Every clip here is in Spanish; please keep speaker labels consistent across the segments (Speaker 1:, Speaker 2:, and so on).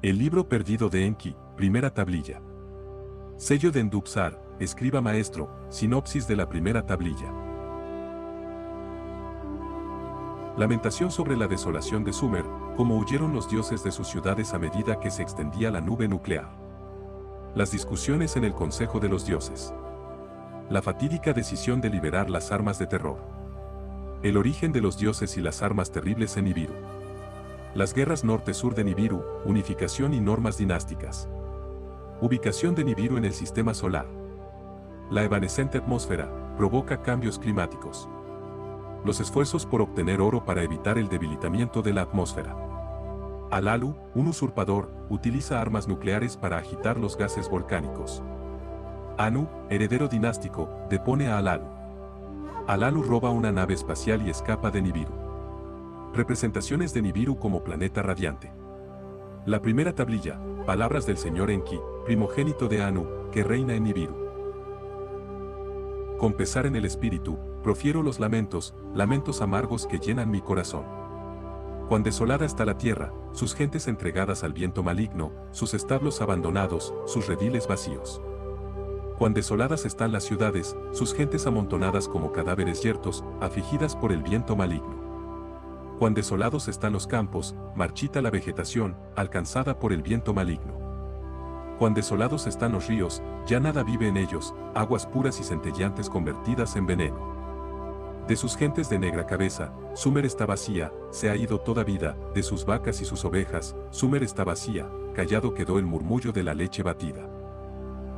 Speaker 1: El libro perdido de Enki, primera tablilla. Sello de Enduxar, escriba maestro, sinopsis de la primera tablilla. Lamentación sobre la desolación de Sumer, como huyeron los dioses de sus ciudades a medida que se extendía la nube nuclear. Las discusiones en el Consejo de los Dioses. La fatídica decisión de liberar las armas de terror. El origen de los dioses y las armas terribles en Nibiru. Las guerras norte-sur de Nibiru, unificación y normas dinásticas. Ubicación de Nibiru en el sistema solar. La evanescente atmósfera provoca cambios climáticos. Los esfuerzos por obtener oro para evitar el debilitamiento de la atmósfera. Alalu, un usurpador, utiliza armas nucleares para agitar los gases volcánicos. Anu, heredero dinástico, depone a Alalu. Alalu roba una nave espacial y escapa de Nibiru. Representaciones de Nibiru como planeta radiante. La primera tablilla, palabras del señor Enki, primogénito de Anu, que reina en Nibiru. Con pesar en el espíritu, profiero los lamentos, lamentos amargos que llenan mi corazón. Cuán desolada está la tierra, sus gentes entregadas al viento maligno, sus establos abandonados, sus rediles vacíos. Cuán desoladas están las ciudades, sus gentes amontonadas como cadáveres yertos, afligidas por el viento maligno. Cuán desolados están los campos, marchita la vegetación, alcanzada por el viento maligno. Cuán desolados están los ríos, ya nada vive en ellos, aguas puras y centelleantes convertidas en veneno. De sus gentes de negra cabeza, Sumer está vacía, se ha ido toda vida, de sus vacas y sus ovejas, Sumer está vacía, callado quedó el murmullo de la leche batida.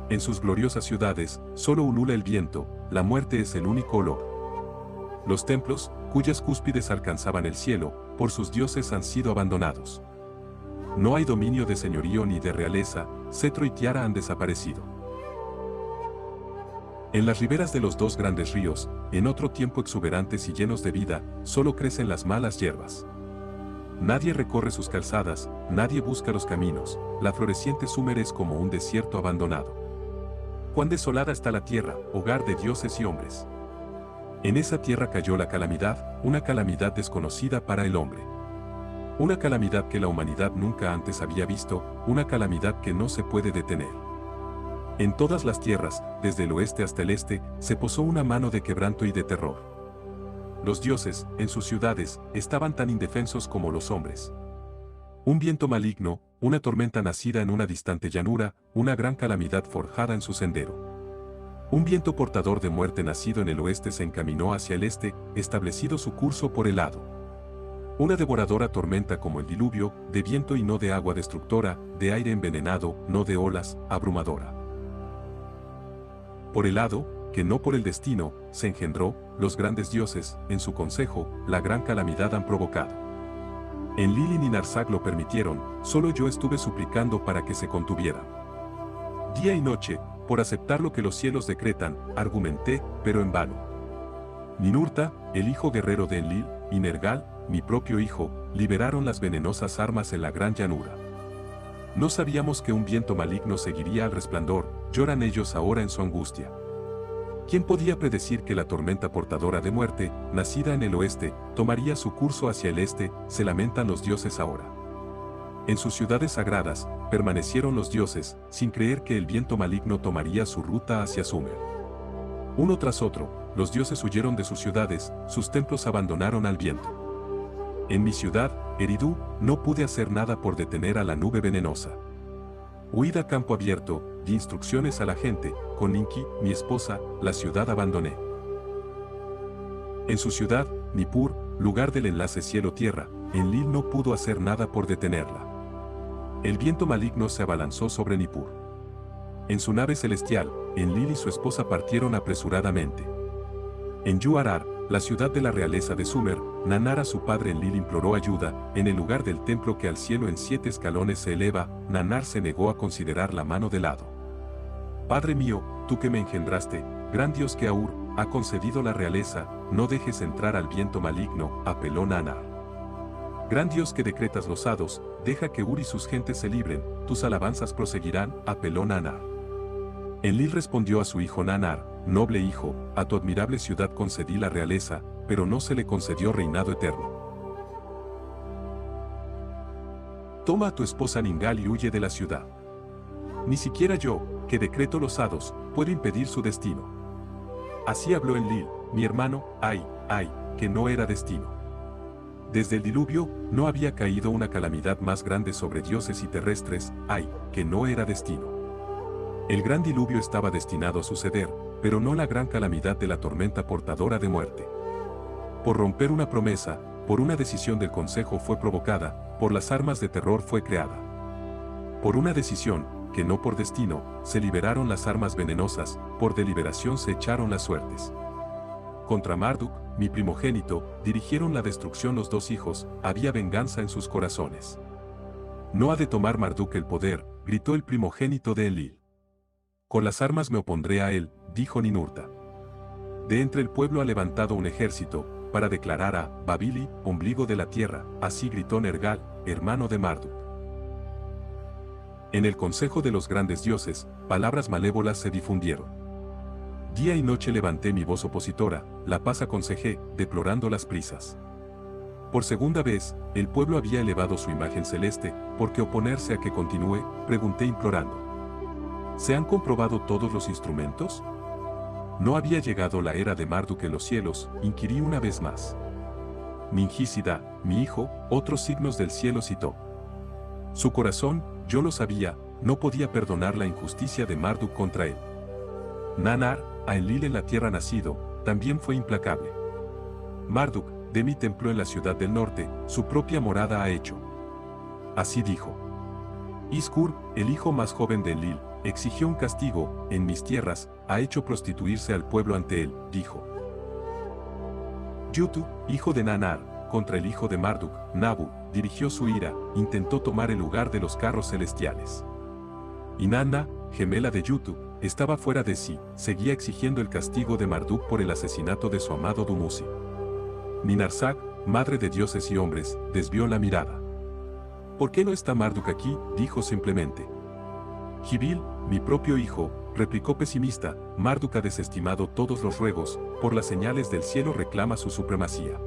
Speaker 1: En sus gloriosas ciudades, solo ulula el viento, la muerte es el único olor. Los templos, cuyas cúspides alcanzaban el cielo, por sus dioses han sido abandonados. No hay dominio de señorío ni de realeza, cetro y tiara han desaparecido. En las riberas de los dos grandes ríos, en otro tiempo exuberantes y llenos de vida, solo crecen las malas hierbas. Nadie recorre sus calzadas, nadie busca los caminos, la floreciente Sumer es como un desierto abandonado. Cuán desolada está la tierra, hogar de dioses y hombres. En esa tierra cayó la calamidad, una calamidad desconocida para el hombre. Una calamidad que la humanidad nunca antes había visto, una calamidad que no se puede detener. En todas las tierras, desde el oeste hasta el este, se posó una mano de quebranto y de terror. Los dioses, en sus ciudades, estaban tan indefensos como los hombres. Un viento maligno, una tormenta nacida en una distante llanura, una gran calamidad forjada en su sendero. Un viento portador de muerte nacido en el oeste se encaminó hacia el este, establecido su curso por el lado. Una devoradora tormenta como el diluvio, de viento y no de agua destructora, de aire envenenado, no de olas, abrumadora. Por el lado, que no por el destino, se engendró, los grandes dioses, en su consejo, la gran calamidad han provocado. En Lilin y Narsak lo permitieron, solo yo estuve suplicando para que se contuvieran. Día y noche, por aceptar lo que los cielos decretan, argumenté, pero en vano. Ninurta, el hijo guerrero de Enlil, y Nergal, mi propio hijo, liberaron las venenosas armas en la gran llanura. No sabíamos que un viento maligno seguiría al resplandor, lloran ellos ahora en su angustia. ¿Quién podía predecir que la tormenta portadora de muerte, nacida en el oeste, tomaría su curso hacia el este? Se lamentan los dioses ahora. En sus ciudades sagradas, permanecieron los dioses, sin creer que el viento maligno tomaría su ruta hacia Sumer. Uno tras otro, los dioses huyeron de sus ciudades, sus templos abandonaron al viento. En mi ciudad, Eridu, no pude hacer nada por detener a la nube venenosa. Huid a campo abierto, di instrucciones a la gente, con Ninki, mi esposa, la ciudad abandoné. En su ciudad, Nippur, lugar del enlace cielo-tierra, Enlil no pudo hacer nada por detenerla. El viento maligno se abalanzó sobre Nippur. En su nave celestial, Enlil y su esposa partieron apresuradamente. En Yuarar, la ciudad de la realeza de Sumer, Nanar a su padre Enlil imploró ayuda, en el lugar del templo que al cielo en 7 escalones se eleva, Nanar se negó a considerar la mano de lado. Padre mío, tú que me engendraste, gran Dios que Aur, ha concedido la realeza, no dejes entrar al viento maligno, apeló Nanar. Gran Dios que decretas los hados, deja que Ur y sus gentes se libren, tus alabanzas proseguirán, apeló Nanar. Enlil respondió a su hijo Nanar, noble hijo, a tu admirable ciudad concedí la realeza, pero no se le concedió reinado eterno. Toma a tu esposa Ningal y huye de la ciudad. Ni siquiera yo, que decreto los hados, puedo impedir su destino. Así habló Enlil, mi hermano, ay, que no era destino. Desde el diluvio, no había caído una calamidad más grande sobre dioses y terrestres, ay, que no era destino. El gran diluvio estaba destinado a suceder, pero no la gran calamidad de la tormenta portadora de muerte. Por romper una promesa, por una decisión del consejo fue provocada, por las armas de terror fue creada. Por una decisión, que no por destino, se liberaron las armas venenosas, por deliberación se echaron las suertes. Contra Marduk, mi primogénito, dirigieron la destrucción los dos hijos, había venganza en sus corazones. No ha de tomar Marduk el poder, gritó el primogénito de Enlil. Con las armas me opondré a él, dijo Ninurta. De entre el pueblo ha levantado un ejército, para declarar a Babili, ombligo de la tierra, así gritó Nergal, hermano de Marduk. En el consejo de los grandes dioses, palabras malévolas se difundieron. Día y noche levanté mi voz opositora, la paz aconsejé, deplorando las prisas. Por segunda vez, el pueblo había elevado su imagen celeste, ¿por qué oponerse a que continúe?, pregunté implorando. ¿Se han comprobado todos los instrumentos? ¿No había llegado la era de Marduk en los cielos?, inquirí una vez más. Ningisida, mi hijo, otros signos del cielo citó. Su corazón, yo lo sabía, no podía perdonar la injusticia de Marduk contra él. Nanar, a Enlil en la tierra nacido, también fue implacable. Marduk, de mi templo en la ciudad del norte, su propia morada ha hecho. Así dijo. Iskur, el hijo más joven de Enlil, exigió un castigo, en mis tierras, ha hecho prostituirse al pueblo ante él, dijo. Yutu, hijo de Nanar, contra el hijo de Marduk, Nabu, dirigió su ira, intentó tomar el lugar de los carros celestiales. Inanna, gemela de Yutu, estaba fuera de sí, seguía exigiendo el castigo de Marduk por el asesinato de su amado Dumuzi. Ninarsak, madre de dioses y hombres, desvió la mirada. ¿Por qué no está Marduk aquí?, dijo simplemente. Gibil, mi propio hijo, replicó pesimista, Marduk ha desestimado todos los ruegos, por las señales del cielo reclama su supremacía.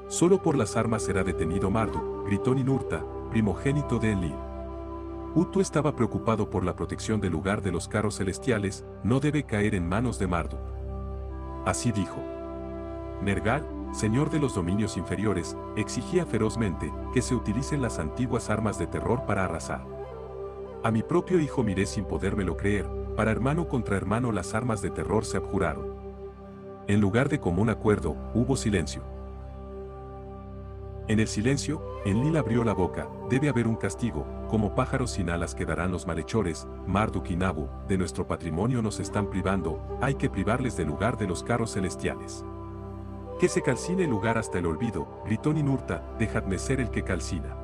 Speaker 1: Solo por las armas será detenido Marduk, gritó Ninurta, primogénito de Enlil. Utu estaba preocupado por la protección del lugar de los carros celestiales, no debe caer en manos de Marduk. Así dijo. Nergal, señor de los dominios inferiores, exigía ferozmente que se utilicen las antiguas armas de terror para arrasar. A mi propio hijo miré sin podérmelo creer, para hermano contra hermano las armas de terror se abjuraron. En lugar de común acuerdo, hubo silencio. En el silencio, Enlil abrió la boca, debe haber un castigo, como pájaros sin alas quedarán los malhechores, Marduk y Nabu, de nuestro patrimonio nos están privando, hay que privarles del lugar de los carros celestiales. Que se calcine el lugar hasta el olvido, gritó Ninurta, dejadme ser el que calcina.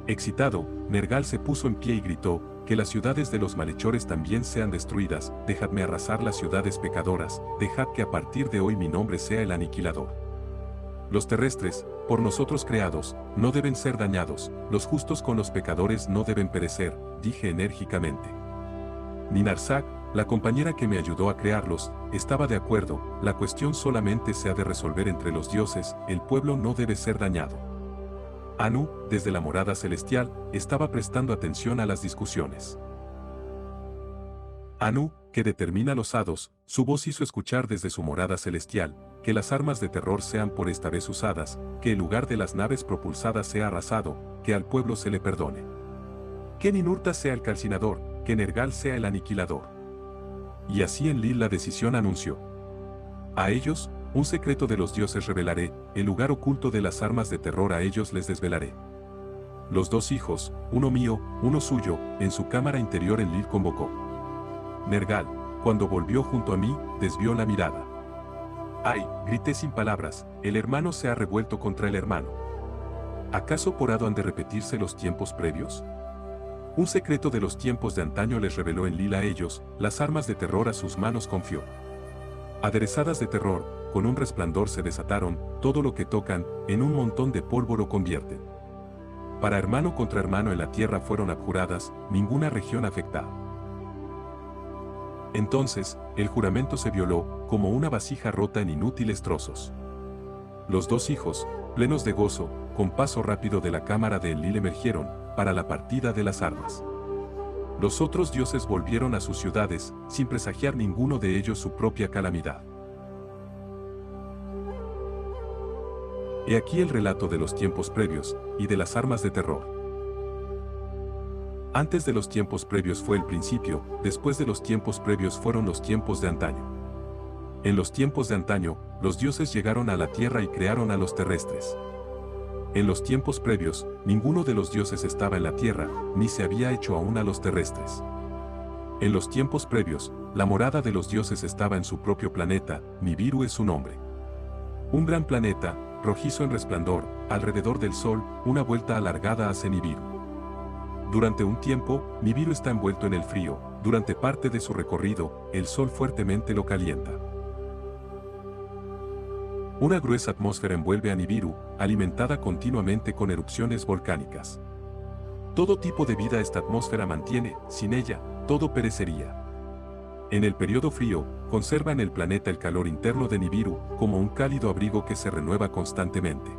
Speaker 1: Excitado, Nergal se puso en pie y gritó, que las ciudades de los malhechores también sean destruidas, dejadme arrasar las ciudades pecadoras, dejad que a partir de hoy mi nombre sea el aniquilador. Los terrestres, por nosotros creados, no deben ser dañados, los justos con los pecadores no deben perecer, dije enérgicamente. Ninarsak, la compañera que me ayudó a crearlos, estaba de acuerdo, la cuestión solamente se ha de resolver entre los dioses, el pueblo no debe ser dañado. Anu, desde la morada celestial, estaba prestando atención a las discusiones. Anu, que determina los hados, su voz hizo escuchar desde su morada celestial, que las armas de terror sean por esta vez usadas, que el lugar de las naves propulsadas sea arrasado, que al pueblo se le perdone. Que Ninurta sea el calcinador, que Nergal sea el aniquilador. Y así Enlil la decisión anunció. A ellos, un secreto de los dioses revelaré, el lugar oculto de las armas de terror a ellos les desvelaré. Los dos hijos, uno mío, uno suyo, en su cámara interior Enlil convocó. Nergal, cuando volvió junto a mí, desvió la mirada. ¡Ay!, grité sin palabras, el hermano se ha revuelto contra el hermano. ¿Acaso por hado han de repetirse los tiempos previos? Un secreto de los tiempos de antaño les reveló Enlil a ellos, las armas de terror a sus manos confió. Aderezadas de terror, con un resplandor se desataron, todo lo que tocan, en un montón de polvo lo convierten. Para hermano contra hermano en la tierra fueron abjuradas, ninguna región afectada. Entonces, el juramento se violó, como una vasija rota en inútiles trozos. Los dos hijos, plenos de gozo, con paso rápido de la cámara de Enlil emergieron, para la partida de las armas. Los otros dioses volvieron a sus ciudades, sin presagiar ninguno de ellos su propia calamidad. He aquí el relato de los tiempos previos, y de las armas de terror. Antes de los tiempos previos fue el principio, después de los tiempos previos fueron los tiempos de antaño. En los tiempos de antaño, los dioses llegaron a la tierra y crearon a los terrestres. En los tiempos previos, ninguno de los dioses estaba en la tierra, ni se había hecho aún a los terrestres. En los tiempos previos, la morada de los dioses estaba en su propio planeta, Nibiru es su nombre. Un gran planeta, rojizo en resplandor, alrededor del Sol, una vuelta alargada hacia Nibiru. Durante un tiempo, Nibiru está envuelto en el frío, durante parte de su recorrido, el Sol fuertemente lo calienta. Una gruesa atmósfera envuelve a Nibiru, alimentada continuamente con erupciones volcánicas. Todo tipo de vida esta atmósfera mantiene, sin ella, todo perecería. En el periodo frío, conserva en el planeta el calor interno de Nibiru, como un cálido abrigo que se renueva constantemente.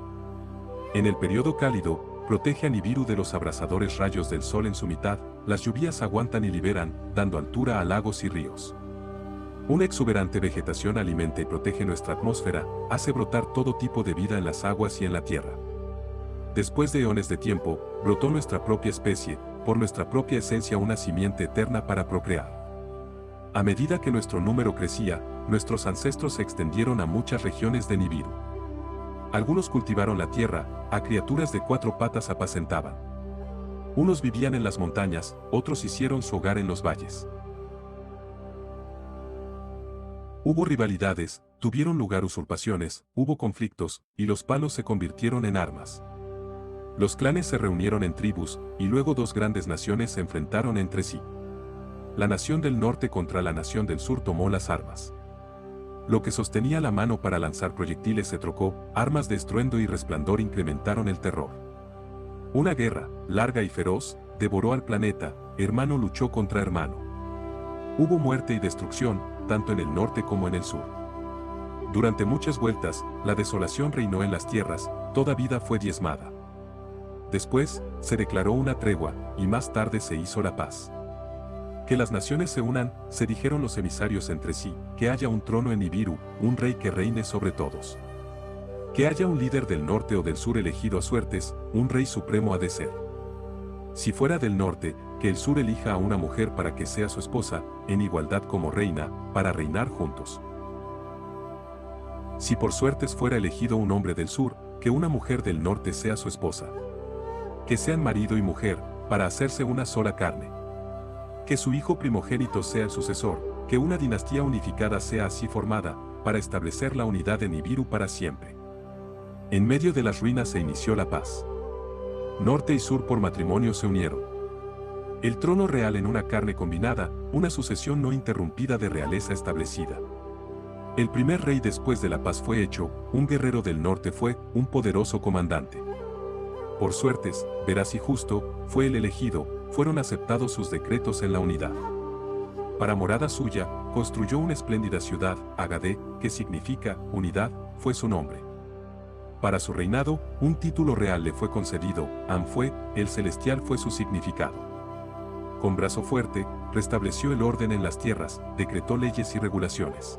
Speaker 1: En el periodo cálido, protege a Nibiru de los abrasadores rayos del sol en su mitad, las lluvias aguantan y liberan, dando altura a lagos y ríos. Una exuberante vegetación alimenta y protege nuestra atmósfera, hace brotar todo tipo de vida en las aguas y en la tierra. Después de eones de tiempo, brotó nuestra propia especie, por nuestra propia esencia una simiente eterna para procrear. A medida que nuestro número crecía, nuestros ancestros se extendieron a muchas regiones de Nibiru. Algunos cultivaron la tierra, a criaturas de 4 patas apacentaban. Unos vivían en las montañas, otros hicieron su hogar en los valles. Hubo rivalidades, tuvieron lugar usurpaciones, hubo conflictos, y los palos se convirtieron en armas. Los clanes se reunieron en tribus, y luego 2 grandes naciones se enfrentaron entre sí. La nación del norte contra la nación del sur tomó las armas. Lo que sostenía la mano para lanzar proyectiles se trocó, armas de estruendo y resplandor incrementaron el terror. Una guerra, larga y feroz, devoró al planeta, hermano luchó contra hermano. Hubo muerte y destrucción, tanto en el norte como en el sur. Durante muchas vueltas, la desolación reinó en las tierras, toda vida fue diezmada. Después, se declaró una tregua, y más tarde se hizo la paz. Que las naciones se unan, se dijeron los emisarios entre sí, que haya un trono en Nibiru, un rey que reine sobre todos. Que haya un líder del norte o del sur elegido a suertes, un rey supremo ha de ser. Si fuera del norte, que el sur elija a una mujer para que sea su esposa, en igualdad como reina, para reinar juntos. Si por suertes fuera elegido un hombre del sur, que una mujer del norte sea su esposa. Que sean marido y mujer, para hacerse una sola carne. Que su hijo primogénito sea el sucesor, que una dinastía unificada sea así formada, para establecer la unidad de Nibiru para siempre. En medio de las ruinas se inició la paz. Norte y sur por matrimonio se unieron. El trono real en una carne combinada, una sucesión no interrumpida de realeza establecida. El primer rey después de la paz fue hecho, un guerrero del norte fue, un poderoso comandante. Por suertes, veraz y justo, fue el elegido, fueron aceptados sus decretos en la unidad. Para morada suya, construyó una espléndida ciudad, Agadé, que significa, unidad, fue su nombre. Para su reinado, un título real le fue concedido, Anfue, el celestial fue su significado. Con brazo fuerte, restableció el orden en las tierras, decretó leyes y regulaciones.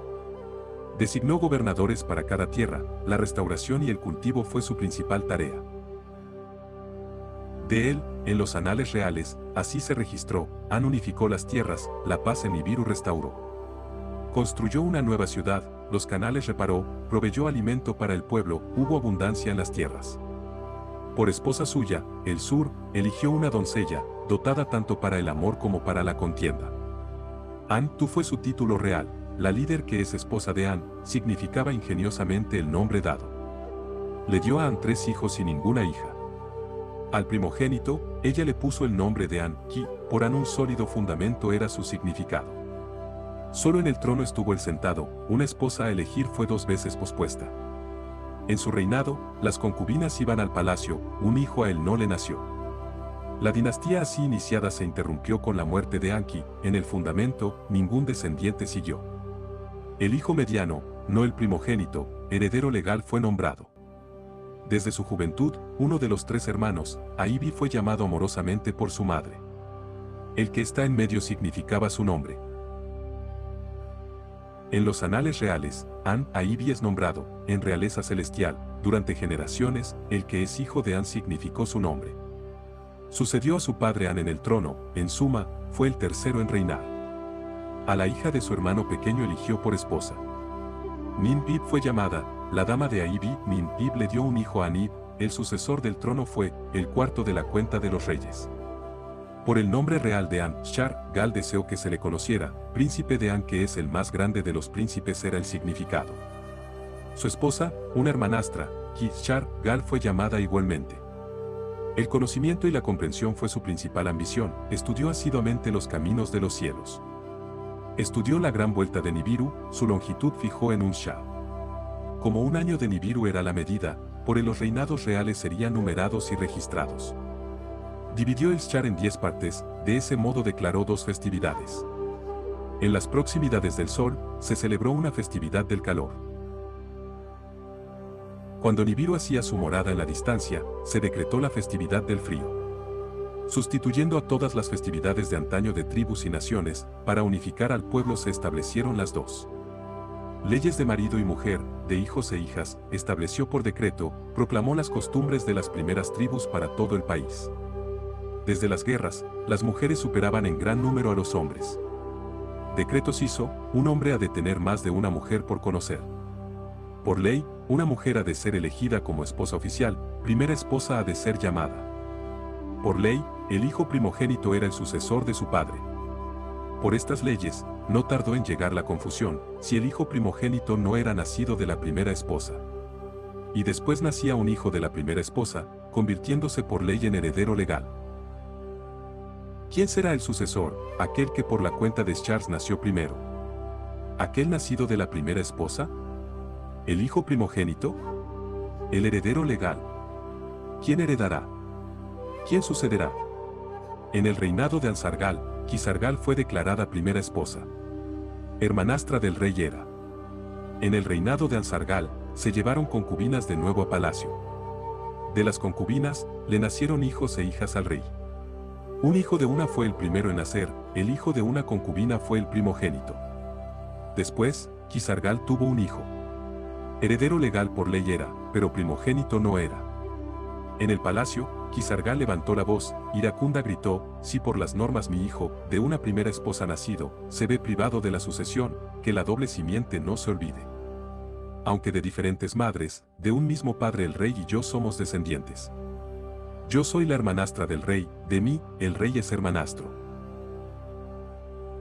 Speaker 1: Designó gobernadores para cada tierra, la restauración y el cultivo fue su principal tarea. De él, en los anales reales, así se registró, An unificó las tierras, la paz en Nibiru restauró. Construyó una nueva ciudad, los canales reparó, proveyó alimento para el pueblo, hubo abundancia en las tierras. Por esposa suya, el sur, eligió una doncella, dotada tanto para el amor como para la contienda. An-Tu fue su título real, la líder que es esposa de An, significaba ingeniosamente el nombre dado. Le dio a An 3 hijos y ninguna hija. Al primogénito, ella le puso el nombre de An-Ki, por An un sólido fundamento era su significado. Solo en el trono estuvo él sentado, una esposa a elegir fue 2 veces pospuesta. En su reinado, las concubinas iban al palacio, un hijo a él no le nació. La dinastía así iniciada se interrumpió con la muerte de Anki, en el fundamento, ningún descendiente siguió. El hijo mediano, no el primogénito, heredero legal fue nombrado. Desde su juventud, uno de los 3 hermanos, Aibi, fue llamado amorosamente por su madre. El que está en medio significaba su nombre. En los anales reales, Aibi es nombrado, en realeza celestial, durante generaciones, el que es hijo de An significó su nombre. Sucedió a su padre An en el trono, en suma, fue el tercero en reinar. A la hija de su hermano pequeño eligió por esposa. Ninpib fue llamada, la dama de Aibi. Ninpib le dio un hijo a Anib, el sucesor del trono fue, el cuarto de la cuenta de los reyes. Por el nombre real de An, Shar Gal deseó que se le conociera, príncipe de An, que es el más grande de los príncipes, era el significado. Su esposa, una hermanastra, Shar Gal, fue llamada igualmente. El conocimiento y la comprensión fue su principal ambición, estudió asiduamente los caminos de los cielos. Estudió la gran vuelta de Nibiru, su longitud fijó en un sha. Como un año de Nibiru era la medida, por él los reinados reales serían numerados y registrados. Dividió el Shar en 10 partes, de ese modo declaró 2 festividades. En las proximidades del sol, se celebró una festividad del calor. Cuando Nibiru hacía su morada en la distancia, se decretó la festividad del frío. Sustituyendo a todas las festividades de antaño de tribus y naciones, para unificar al pueblo se establecieron las 2 leyes de marido y mujer, de hijos e hijas, estableció por decreto, proclamó las costumbres de las primeras tribus para todo el país. Desde las guerras, las mujeres superaban en gran número a los hombres. Decretos hizo, un hombre ha de tener más de una mujer por conocer. Por ley, una mujer ha de ser elegida como esposa oficial, primera esposa ha de ser llamada. Por ley, el hijo primogénito era el sucesor de su padre. Por estas leyes, no tardó en llegar la confusión, si el hijo primogénito no era nacido de la primera esposa. Y después nacía un hijo de la primera esposa, convirtiéndose por ley en heredero legal. ¿Quién será el sucesor? Aquel que por la cuenta de Charles nació primero. ¿Aquel nacido de la primera esposa? ¿El hijo primogénito? ¿El heredero legal? ¿Quién heredará? ¿Quién sucederá? En el reinado de Ansargal, Kisargal fue declarada primera esposa. Hermanastra del rey era. En el reinado de Ansargal, se llevaron concubinas de nuevo a palacio. De las concubinas, le nacieron hijos e hijas al rey. Un hijo de una fue el primero en nacer, el hijo de una concubina fue el primogénito. Después, Kisargal tuvo un hijo. Heredero legal por ley era, pero primogénito no era. En el palacio, Kisargal levantó la voz, iracunda gritó, si por las normas mi hijo, de una primera esposa nacido, se ve privado de la sucesión, que la doble simiente no se olvide. Aunque de diferentes madres, de un mismo padre el rey y yo somos descendientes. Yo soy la hermanastra del rey, de mí, el rey es hermanastro.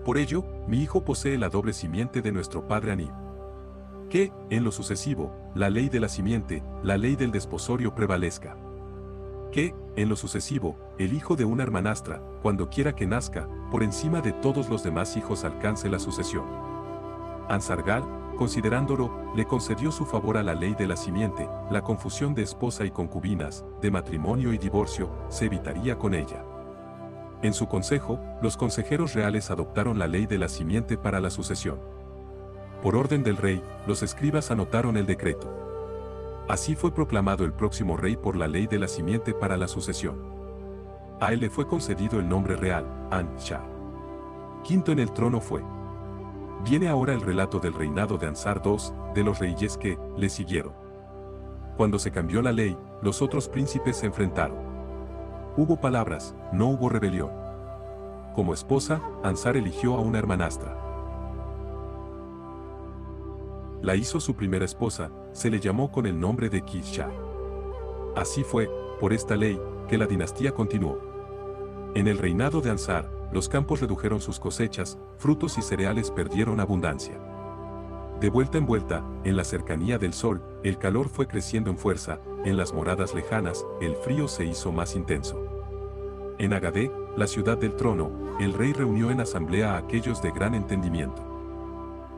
Speaker 1: Por ello, mi hijo posee la doble simiente de nuestro padre Anib. Que, en lo sucesivo, la ley de la simiente, la ley del desposorio prevalezca. Que, en lo sucesivo, el hijo de una hermanastra, cuando quiera que nazca, por encima de todos los demás hijos alcance la sucesión. Ansargal, considerándolo, le concedió su favor a la ley de la simiente, la confusión de esposa y concubinas, de matrimonio y divorcio, se evitaría con ella. En su consejo, los consejeros reales adoptaron la ley de la simiente para la sucesión. Por orden del rey, los escribas anotaron el decreto. Así fue proclamado el próximo rey por la ley de la simiente para la sucesión. A él le fue concedido el nombre real, An-Shar. Quinto en el trono fue. Viene ahora el relato del reinado de Ansar II, de los reyes que le siguieron. Cuando se cambió la ley, los otros príncipes se enfrentaron. Hubo palabras, no hubo rebelión. Como esposa, Ansar eligió a una hermanastra. La hizo su primera esposa, se le llamó con el nombre de Kishar. Así fue, por esta ley, que la dinastía continuó. En el reinado de Ansar, los campos redujeron sus cosechas, frutos y cereales perdieron abundancia. De vuelta en vuelta, en la cercanía del sol, el calor fue creciendo en fuerza, en las moradas lejanas, el frío se hizo más intenso. En Agadé, la ciudad del trono, el rey reunió en asamblea a aquellos de gran entendimiento.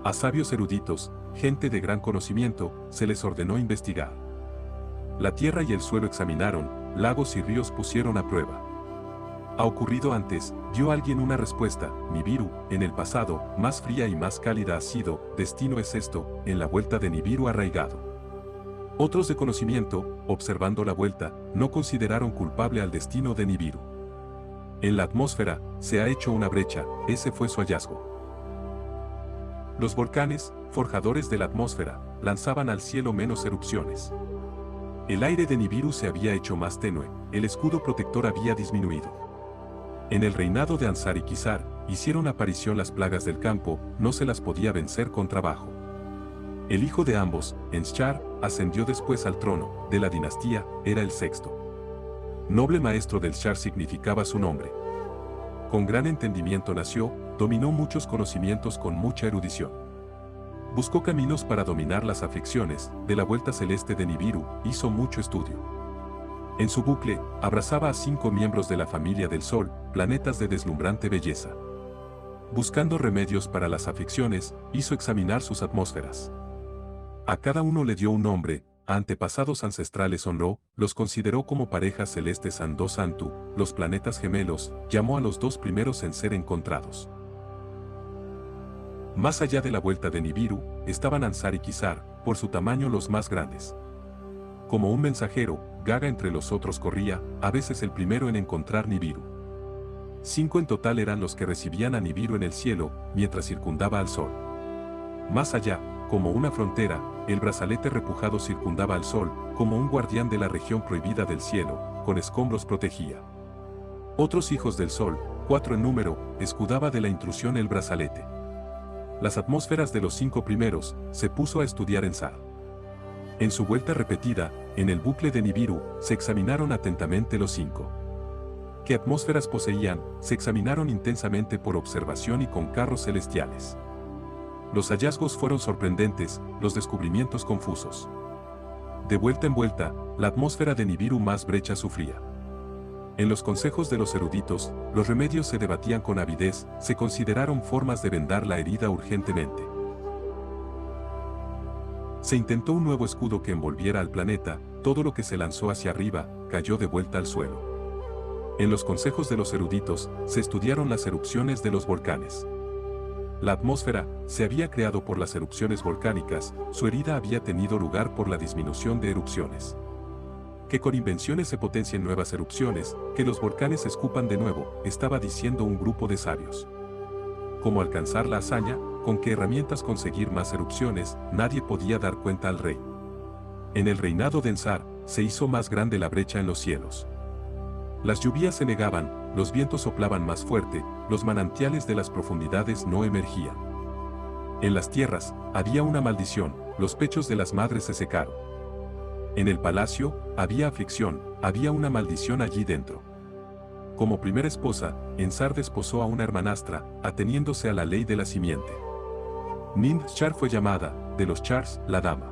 Speaker 1: A sabios eruditos, gente de gran conocimiento, se les ordenó investigar. La tierra y el suelo examinaron, lagos y ríos pusieron a prueba. ¿Ha ocurrido antes? Dio alguien una respuesta, Nibiru, en el pasado, más fría y más cálida ha sido, destino es esto, en la vuelta de Nibiru arraigado. Otros de conocimiento, observando la vuelta, no consideraron culpable al destino de Nibiru. En la atmósfera, se ha hecho una brecha, ese fue su hallazgo. Los volcanes, forjadores de la atmósfera, lanzaban al cielo menos erupciones. El aire de Nibiru se había hecho más tenue, el escudo protector había disminuido. En el reinado de Ansar y Kisar, hicieron aparición las plagas del campo, no se las podía vencer con trabajo. El hijo de ambos, Enschar, ascendió después al trono, de la dinastía, era el sexto. Noble maestro del Shar significaba su nombre. Con gran entendimiento nació, dominó muchos conocimientos con mucha erudición. Buscó caminos para dominar las aflicciones, de la vuelta celeste de Nibiru, hizo mucho estudio. En su bucle, abrazaba a 5 miembros de la familia del Sol, planetas de deslumbrante belleza. Buscando remedios para las aflicciones, hizo examinar sus atmósferas. A cada uno le dio un nombre, a antepasados ancestrales honró, los consideró como parejas celestes Ando Santu, los planetas gemelos, llamó a los 2 primeros en ser encontrados. Más allá de la vuelta de Nibiru, estaban Ansar y Kisar, por su tamaño los más grandes. Como un mensajero, Gaga entre los otros corría, a veces el primero en encontrar Nibiru. 5 en total eran los que recibían a Nibiru en el cielo, mientras circundaba al Sol. Más allá, como una frontera, el brazalete repujado circundaba al Sol, como un guardián de la región prohibida del cielo, con escombros protegía. Otros hijos del Sol, 4 en número, escudaba de la intrusión el brazalete. Las atmósferas de los 5 primeros, se puso a estudiar Ensar. En su vuelta repetida, en el bucle de Nibiru, se examinaron atentamente los 5. ¿Qué atmósferas poseían? Se examinaron intensamente por observación y con carros celestiales. Los hallazgos fueron sorprendentes, los descubrimientos confusos. De vuelta en vuelta, la atmósfera de Nibiru más brecha sufría. En los consejos de los eruditos, los remedios se debatían con avidez, se consideraron formas de vendar la herida urgentemente. Se intentó un nuevo escudo que envolviera al planeta, todo lo que se lanzó hacia arriba, cayó de vuelta al suelo. En los consejos de los eruditos, se estudiaron las erupciones de los volcanes. La atmósfera se había creado por las erupciones volcánicas, su herida había tenido lugar por la disminución de erupciones. Que con invenciones se potencien nuevas erupciones, que los volcanes escupan de nuevo, estaba diciendo un grupo de sabios. ¿Cómo alcanzar la hazaña? ¿Con qué herramientas conseguir más erupciones? Nadie podía dar cuenta al rey. En el reinado de Ensar, se hizo más grande la brecha en los cielos. Las lluvias se negaban, los vientos soplaban más fuerte, los manantiales de las profundidades no emergían. En las tierras, había una maldición, los pechos de las madres se secaron. En el palacio, había aflicción, había una maldición allí dentro. Como primera esposa, Ensar desposó a una hermanastra, ateniéndose a la ley de la simiente. Nind Shar fue llamada, de los Chars, la dama.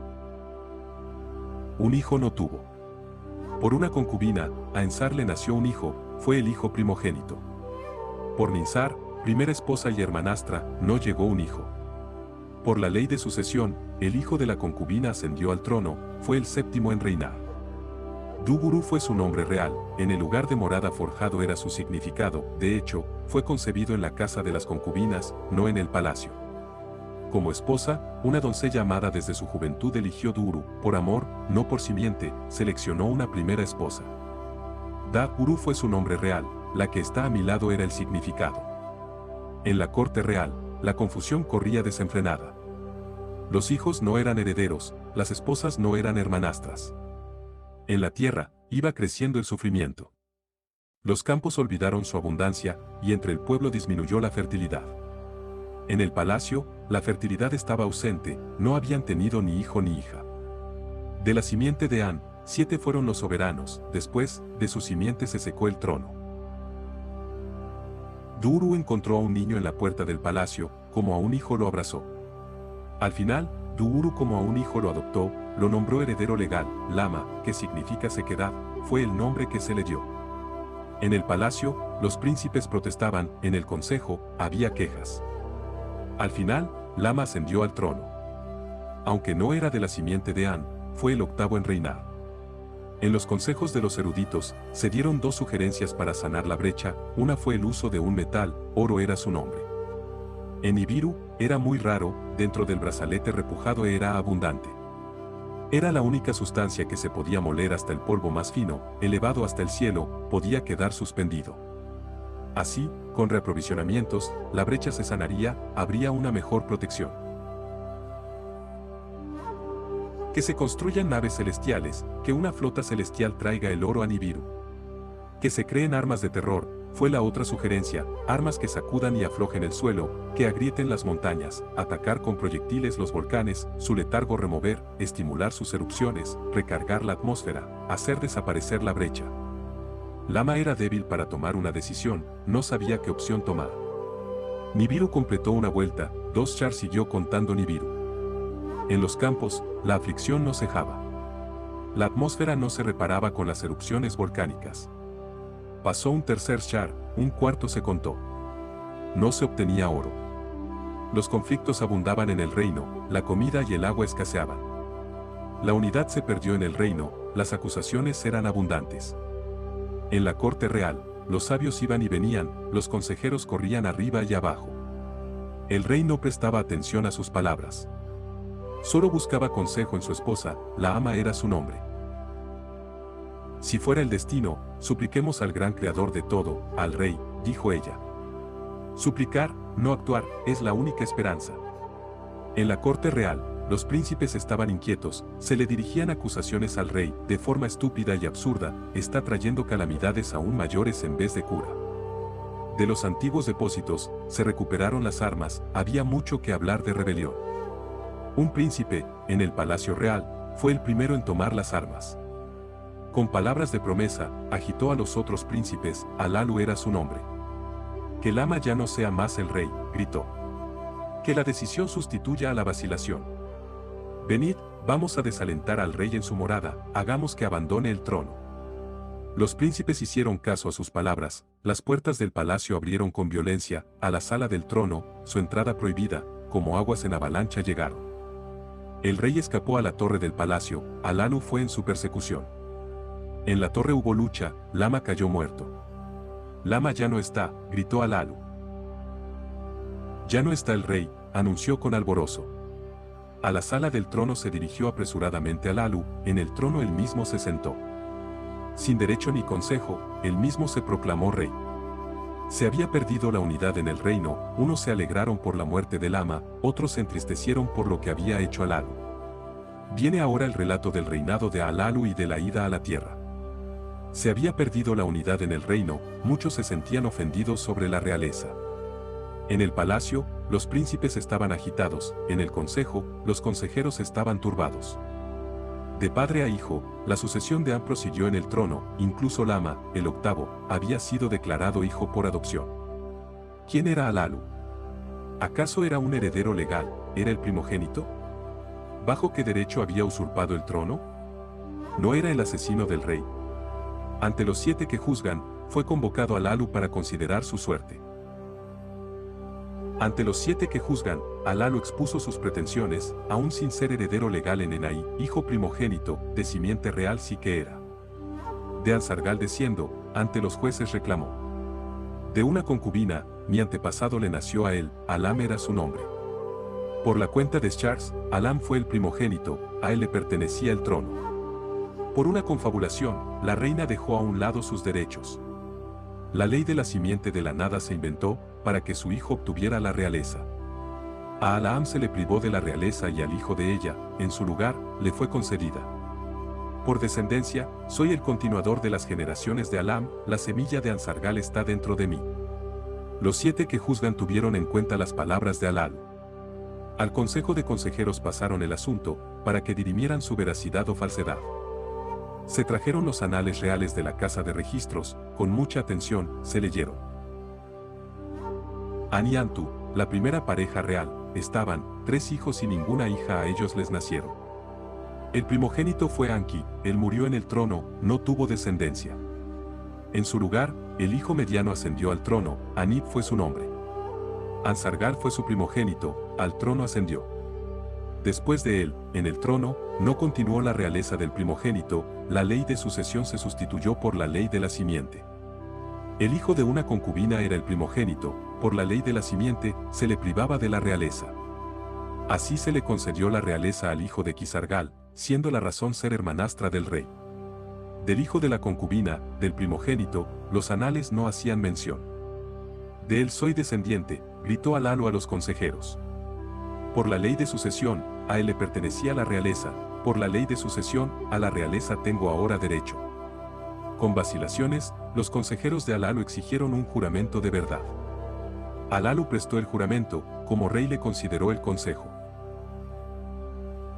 Speaker 1: Un hijo no tuvo. Por una concubina, a Ensar le nació un hijo, fue el hijo primogénito. Por Ninsar, primera esposa y hermanastra, no llegó un hijo. Por la ley de sucesión, el hijo de la concubina ascendió al trono, fue el séptimo en reinar. Duguru fue su nombre real, en el lugar de morada forjado era su significado, de hecho, fue concebido en la casa de las concubinas, no en el palacio. Como esposa, una doncella amada desde su juventud eligió Duru, por amor, no por simiente, seleccionó una primera esposa. Da-Uru fue su nombre real, la que está a mi lado era el significado. En la corte real, la confusión corría desenfrenada. Los hijos no eran herederos, las esposas no eran hermanastras. En la tierra, iba creciendo el sufrimiento. Los campos olvidaron su abundancia, y entre el pueblo disminuyó la fertilidad. En el palacio, la fertilidad estaba ausente, no habían tenido ni hijo ni hija. De la simiente de An, 7 fueron los soberanos, después, de su simiente se secó el trono. Duru encontró a un niño en la puerta del palacio, como a un hijo lo abrazó. Al final, Duru como a un hijo lo adoptó, lo nombró heredero legal, Lama, que significa sequedad, fue el nombre que se le dio. En el palacio, los príncipes protestaban, en el consejo, había quejas. Al final, Lama ascendió al trono. Aunque no era de la simiente de An, fue el octavo en reinar. En los consejos de los eruditos, se dieron 2 sugerencias para sanar la brecha, una fue el uso de un metal, oro era su nombre. En Nibiru, era muy raro, dentro del brazalete repujado era abundante. Era la única sustancia que se podía moler hasta el polvo más fino, elevado hasta el cielo, podía quedar suspendido. Así, con reaprovisionamientos, la brecha se sanaría, habría una mejor protección. Que se construyan naves celestiales, que una flota celestial traiga el oro a Nibiru. Que se creen armas de terror, fue la otra sugerencia, armas que sacudan y aflojen el suelo, que agrieten las montañas, atacar con proyectiles los volcanes, su letargo remover, estimular sus erupciones, recargar la atmósfera, hacer desaparecer la brecha. Lama era débil para tomar una decisión, no sabía qué opción tomar. Nibiru completó una vuelta, 2 Char siguió contando Nibiru. En los campos, la aflicción no cejaba. La atmósfera no se reparaba con las erupciones volcánicas. Pasó un tercer Char, un cuarto se contó. No se obtenía oro. Los conflictos abundaban en el reino, la comida y el agua escaseaban. La unidad se perdió en el reino, las acusaciones eran abundantes. En la corte real, los sabios iban y venían, los consejeros corrían arriba y abajo. El rey no prestaba atención a sus palabras. Solo buscaba consejo en su esposa, la ama era su nombre. Si fuera el destino, supliquemos al gran creador de todo, al rey, dijo ella. Suplicar, no actuar, es la única esperanza. En la corte real, los príncipes estaban inquietos, se le dirigían acusaciones al rey, de forma estúpida y absurda, está trayendo calamidades aún mayores en vez de cura. De los antiguos depósitos, se recuperaron las armas, había mucho que hablar de rebelión. Un príncipe, en el palacio real, fue el primero en tomar las armas. Con palabras de promesa, agitó a los otros príncipes, Alalu era su nombre. Que Lama ya no sea más el rey, gritó. Que la decisión sustituya a la vacilación. Venid, vamos a desalentar al rey en su morada, hagamos que abandone el trono. Los príncipes hicieron caso a sus palabras, las puertas del palacio abrieron con violencia, a la sala del trono, su entrada prohibida, como aguas en avalancha llegaron. El rey escapó a la torre del palacio, Alalu fue en su persecución. En la torre hubo lucha, Lama cayó muerto. Lama ya no está, gritó Alalu. Ya no está el rey, anunció con alborozo. A la sala del trono se dirigió apresuradamente Alalu, en el trono él mismo se sentó. Sin derecho ni consejo, él mismo se proclamó rey. Se había perdido la unidad en el reino, unos se alegraron por la muerte de Lama, otros se entristecieron por lo que había hecho Alalu. Viene ahora el relato del reinado de Alalu y de la ida a la tierra. Se había perdido la unidad en el reino, muchos se sentían ofendidos sobre la realeza. En el palacio, los príncipes estaban agitados, en el consejo, los consejeros estaban turbados. De padre a hijo, la sucesión de Am prosiguió en el trono, incluso Lama, el octavo, había sido declarado hijo por adopción. ¿Quién era Alalu? ¿Acaso era un heredero legal, era el primogénito? ¿Bajo qué derecho había usurpado el trono? No era el asesino del rey. Ante los 7 que juzgan, fue convocado Alalu para considerar su suerte. Ante los 7 que juzgan, Alalu expuso sus pretensiones, aún sin ser heredero legal en Enai, hijo primogénito, de simiente real sí que era. De Ansargal desciendo, ante los jueces reclamó. De una concubina, mi antepasado le nació a él, Alam era su nombre. Por la cuenta de Charles, Alam fue el primogénito, a él le pertenecía el trono. Por una confabulación, la reina dejó a un lado sus derechos. La ley de la simiente de la nada se inventó, para que su hijo obtuviera la realeza. A Alam se le privó de la realeza y al hijo de ella, en su lugar, le fue concedida. Por descendencia, soy el continuador de las generaciones de Alam, la semilla de Ansargal está dentro de mí. Los 7 que juzgan tuvieron en cuenta las palabras de Alalu. Al consejo de consejeros pasaron el asunto, para que dirimieran su veracidad o falsedad. Se trajeron los anales reales de la casa de registros, con mucha atención, se leyeron. An y Antu, la primera pareja real, estaban, 3 hijos y ninguna hija a ellos les nacieron. El primogénito fue Anki, él murió en el trono, no tuvo descendencia. En su lugar, el hijo mediano ascendió al trono, Anib fue su nombre. Ansargal fue su primogénito, al trono ascendió. Después de él, en el trono, no continuó la realeza del primogénito, la ley de sucesión se sustituyó por la ley de la simiente. El hijo de una concubina era el primogénito, por la ley de la simiente, se le privaba de la realeza. Así se le concedió la realeza al hijo de Kisargal, siendo la razón ser hermanastra del rey. Del hijo de la concubina, del primogénito, los anales no hacían mención. De él soy descendiente, gritó Alalu a los consejeros. Por la ley de sucesión, a él le pertenecía la realeza, por la ley de sucesión, a la realeza tengo ahora derecho. Con vacilaciones, los consejeros de Alalu exigieron un juramento de verdad. Alalu prestó el juramento, como rey le consideró el consejo.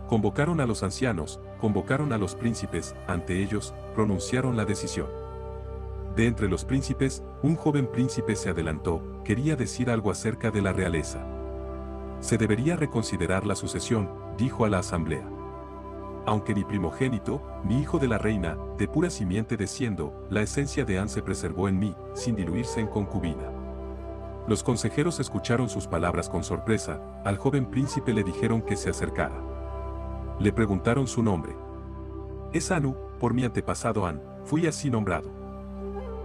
Speaker 1: Convocaron a los ancianos, convocaron a los príncipes, ante ellos, pronunciaron la decisión. De entre los príncipes, un joven príncipe se adelantó, quería decir algo acerca de la realeza. Se debería reconsiderar la sucesión, dijo a la asamblea. Aunque ni primogénito, ni hijo de la reina, de pura simiente desciendo, la esencia de An se preservó en mí, sin diluirse en concubina. Los consejeros escucharon sus palabras con sorpresa, al joven príncipe le dijeron que se acercara. Le preguntaron su nombre. Es Anu, por mi antepasado An, fui así nombrado.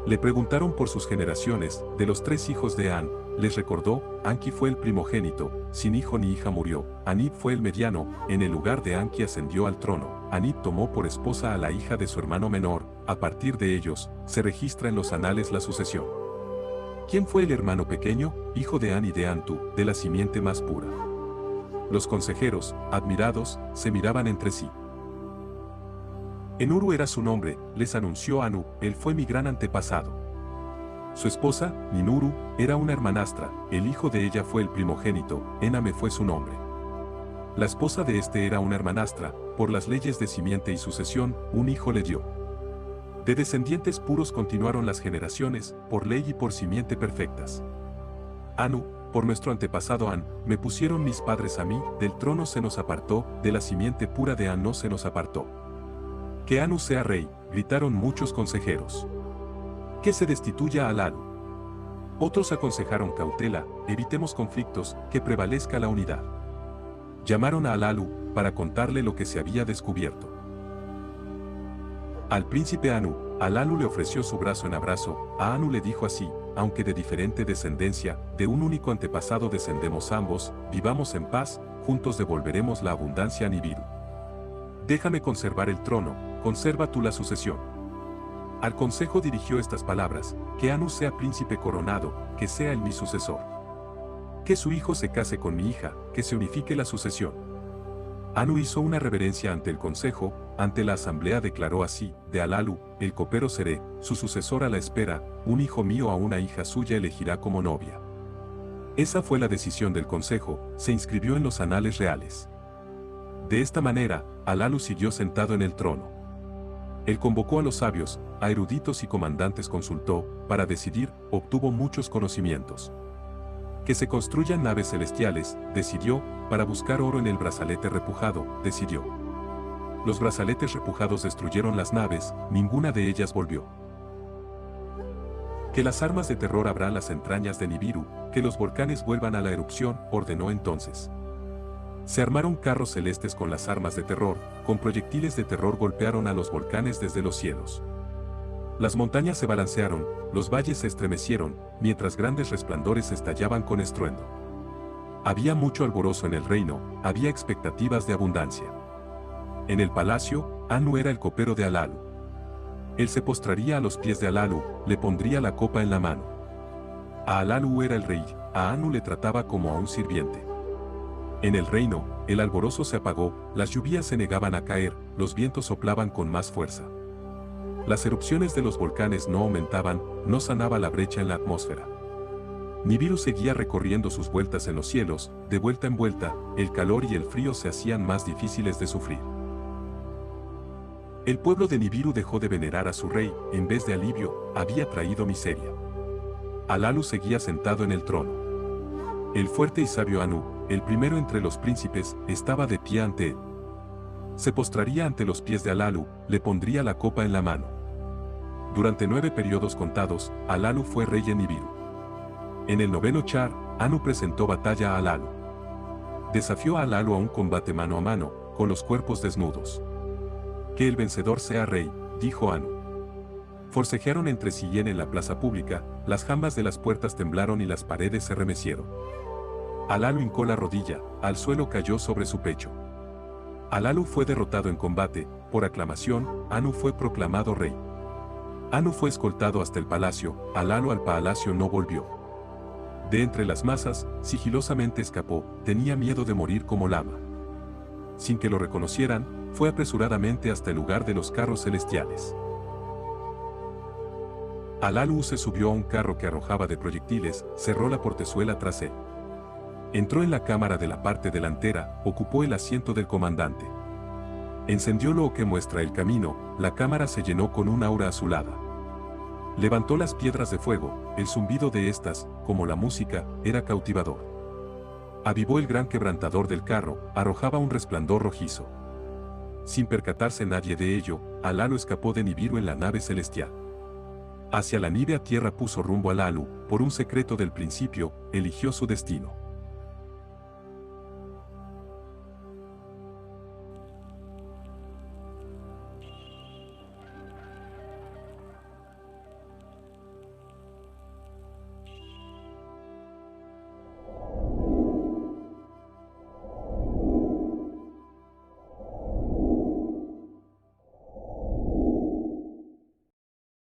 Speaker 1: Le preguntaron por sus generaciones, de los 3 hijos de An, les recordó, Anki fue el primogénito, sin hijo ni hija murió, Anib fue el mediano, en el lugar de Anki ascendió al trono, Anib tomó por esposa a la hija de su hermano menor, a partir de ellos, se registra en los anales la sucesión. ¿Quién fue el hermano pequeño, hijo de An y de Antu, de la simiente más pura? Los consejeros, admirados, se miraban entre sí. Enuru era su nombre, les anunció Anu, él fue mi gran antepasado. Su esposa, Ninuru, era una hermanastra, el hijo de ella fue el primogénito, Ename fue su nombre. La esposa de este era una hermanastra, por las leyes de simiente y sucesión, un hijo le dio. De descendientes puros continuaron las generaciones, por ley y por simiente perfectas. Anu, por nuestro antepasado An, me pusieron mis padres a mí, del trono se nos apartó, de la simiente pura de An no se nos apartó. Que Anu sea rey, gritaron muchos consejeros. Que se destituya a Alalu. Otros aconsejaron cautela, evitemos conflictos, que prevalezca la unidad. Llamaron a Alalu, para contarle lo que se había descubierto. Al príncipe Anu, Alalu le ofreció su brazo en abrazo, a Anu le dijo así, aunque de diferente descendencia, de un único antepasado descendemos ambos, vivamos en paz, juntos devolveremos la abundancia a Nibiru. Déjame conservar el trono, conserva tú la sucesión. Al consejo dirigió estas palabras, que Anu sea príncipe coronado, que sea él mi sucesor. Que su hijo se case con mi hija, que se unifique la sucesión. Anu hizo una reverencia ante el consejo, ante la asamblea declaró así, de Alalu, el copero seré, su sucesor a la espera, un hijo mío a una hija suya elegirá como novia. Esa fue la decisión del consejo, se inscribió en los anales reales. De esta manera, Alalu siguió sentado en el trono. Él convocó a los sabios, a eruditos y comandantes consultó, para decidir, obtuvo muchos conocimientos. Que se construyan naves celestiales, decidió, para buscar oro en el brazalete repujado, decidió. Los brazaletes repujados destruyeron las naves, ninguna de ellas volvió. Que las armas de terror abran las entrañas de Nibiru, que los volcanes vuelvan a la erupción, ordenó entonces. Se armaron carros celestes con las armas de terror, con proyectiles de terror golpearon a los volcanes desde los cielos. Las montañas se balancearon, los valles se estremecieron, mientras grandes resplandores estallaban con estruendo. Había mucho alborozo en el reino, había expectativas de abundancia. En el palacio, Anu era el copero de Alalu. Él se postraría a los pies de Alalu, le pondría la copa en la mano. A Alalu era el rey, a Anu le trataba como a un sirviente. En el reino, el alborozo se apagó, las lluvias se negaban a caer, los vientos soplaban con más fuerza. Las erupciones de los volcanes no aumentaban, no sanaba la brecha en la atmósfera. Nibiru seguía recorriendo sus vueltas en los cielos, de vuelta en vuelta, el calor y el frío se hacían más difíciles de sufrir. El pueblo de Nibiru dejó de venerar a su rey, en vez de alivio, había traído miseria. Alalu seguía sentado en el trono. El fuerte y sabio Anu, el primero entre los príncipes, estaba de pie ante él. Se postraría ante los pies de Alalu, le pondría la copa en la mano. Durante 9 periodos contados, Alalu fue rey en Nibiru. En el 9º Char, Anu presentó batalla a Alalu. Desafió a Alalu a un combate mano a mano, con los cuerpos desnudos. Que el vencedor sea rey, dijo Anu. Forcejearon entre sí y en la plaza pública, las jambas de las puertas temblaron y las paredes se remecieron. Alalu hincó la rodilla, al suelo cayó sobre su pecho. Alalu fue derrotado en combate, por aclamación, Anu fue proclamado rey. Anu fue escoltado hasta el palacio, Alalu al palacio no volvió. De entre las masas, sigilosamente escapó, tenía miedo de morir como lama. Sin que lo reconocieran, fue apresuradamente hasta el lugar de los carros celestiales. Alalu se subió a un carro que arrojaba de proyectiles, cerró la portezuela tras él. Entró en la cámara de la parte delantera, ocupó el asiento del comandante. Encendió lo que muestra el camino, la cámara se llenó con un aura azulada. Levantó las piedras de fuego, el zumbido de estas, como la música, era cautivador. Avivó el gran quebrantador del carro, arrojaba un resplandor rojizo. Sin percatarse nadie de ello, Alalu escapó de Nibiru en la nave celestial. Hacia la nieve a tierra puso rumbo Alalu, por un secreto del principio, eligió su destino.